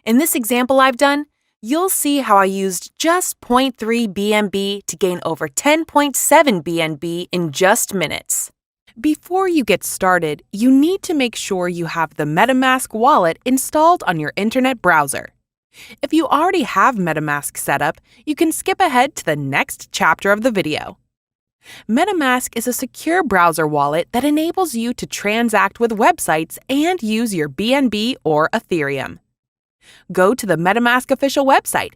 In this example I've done, you'll see how I used just 0.3 BNB to gain over 10.7 BNB in just minutes. Before you get started, you need to make sure you have the MetaMask wallet installed on your internet browser. If you already have MetaMask set up, you can skip ahead to the next chapter of the video. MetaMask is a secure browser wallet that enables you to transact with websites and use your BNB or Ethereum. Go to the MetaMask official website.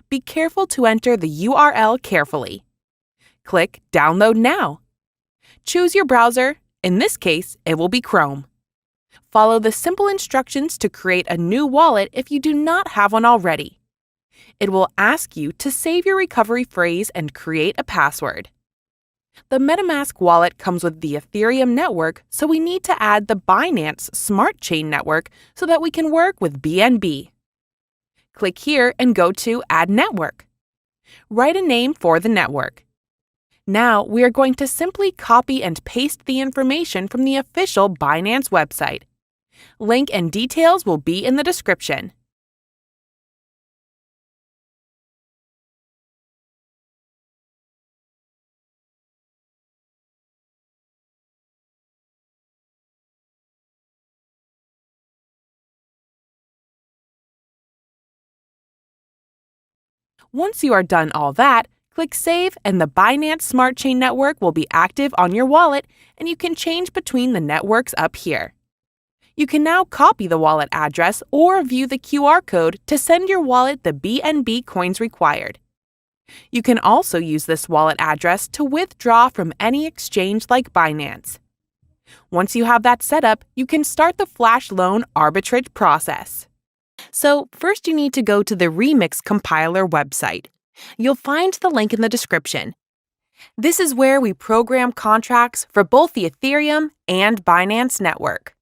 Be careful to enter the URL carefully. Click Download Now. Choose your browser. In this case, it will be Chrome. Follow the simple instructions to create a new wallet if you do not have one already. It will ask you to save your recovery phrase and create a password. The MetaMask wallet comes with the Ethereum network, so we need to add the Binance Smart Chain network so that we can work with BNB. Click here and go to Add Network. Write a name for the network. Now we are going to simply copy and paste the information from the official Binance website. Link and details will be in the description. Once you are done all that, click Save and the Binance Smart Chain network will be active on your wallet, and you can change between the networks up here. You can now copy the wallet address or view the QR code to send your wallet the BNB coins required. You can also use this wallet address to withdraw from any exchange like Binance. Once you have that set up, you can start the Flash Loan Arbitrage process. So first you need to go to the Remix compiler website. You'll find the link in the description. This is where we program contracts for both the Ethereum and Binance network.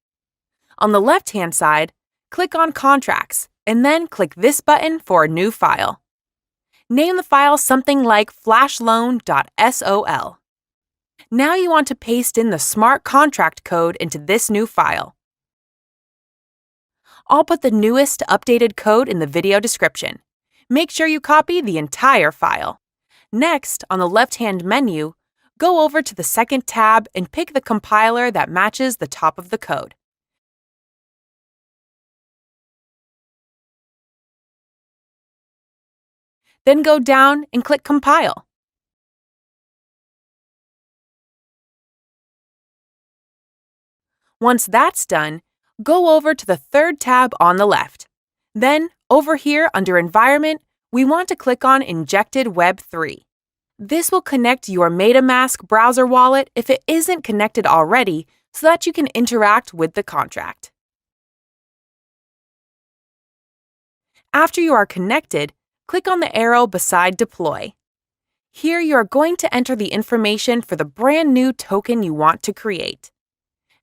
On the left-hand side, click on Contracts, and then click this button for a new file. Name the file something like flashloan.sol. Now you want to paste in the smart contract code into this new file. I'll put the newest updated code in the video description. Make sure you copy the entire file. Next, on the left-hand menu, go over to the second tab and pick the compiler that matches the top of the code. Then go down and click Compile. Once that's done, go over to the third tab on the left. Then, over here under Environment, we want to click on Injected Web 3. This will connect your MetaMask browser wallet if it isn't connected already so that you can interact with the contract. After you are connected, click on the arrow beside Deploy. Here you are going to enter the information for the brand new token you want to create.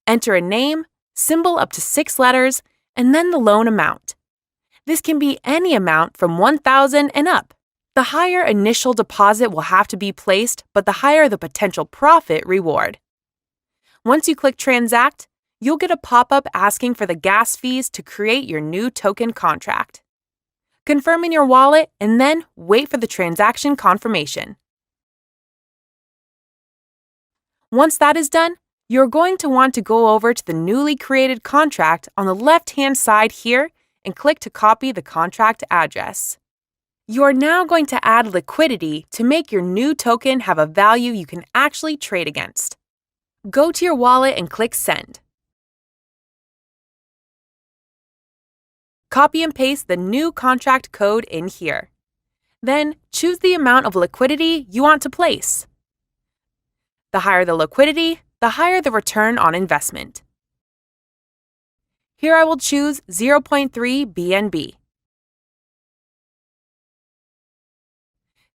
Enter a name, symbol up to 6 letters, and then the loan amount. This can be any amount from $1,000 and up. The higher initial deposit will have to be placed, but the higher the potential profit reward. Once you click Transact, you'll get a pop-up asking for the gas fees to create your new token contract. Confirm in your wallet and then wait for the transaction confirmation. Once that is done, you're going to want to go over to the newly created contract on the left-hand side here and click to copy the contract address. You are now going to add liquidity to make your new token have a value you can actually trade against. Go to your wallet and click Send. Copy and paste the new contract code in here. Then choose the amount of liquidity you want to place. The higher the liquidity, the higher the return on investment. Here I will choose 0.3 BNB.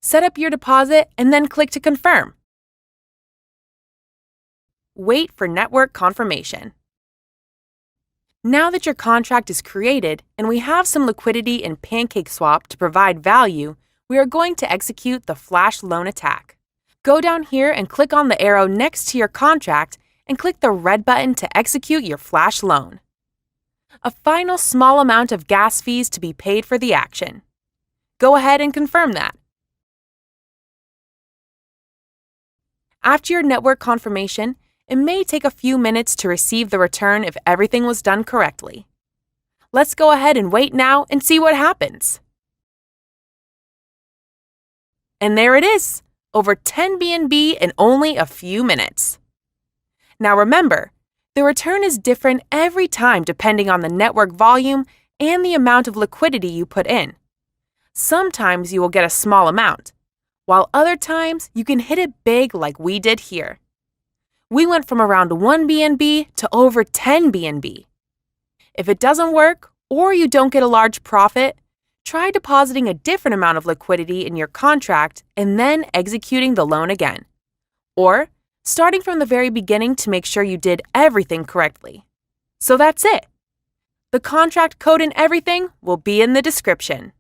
Set up your deposit and then click to confirm. Wait for network confirmation. Now that your contract is created and we have some liquidity in PancakeSwap to provide value, we are going to execute the flash loan attack. Go down here and click on the arrow next to your contract and click the red button to execute your flash loan. a final small amount of gas fees to be paid for the action. Go ahead and confirm that. After your network confirmation, it may take a few minutes to receive the return if everything was done correctly. Let's go ahead and wait now and see what happens. And there it is, over 10 BNB in only a few minutes. Now remember, the return is different every time depending on the network volume and the amount of liquidity you put in. Sometimes you will get a small amount, while other times you can hit it big like we did here. We went from around 1 BNB to over 10 BNB. If it doesn't work or you don't get a large profit, try depositing a different amount of liquidity in your contract and then executing the loan again. Or starting from the very beginning to make sure you did everything correctly. So that's it. The contract code and everything will be in the description.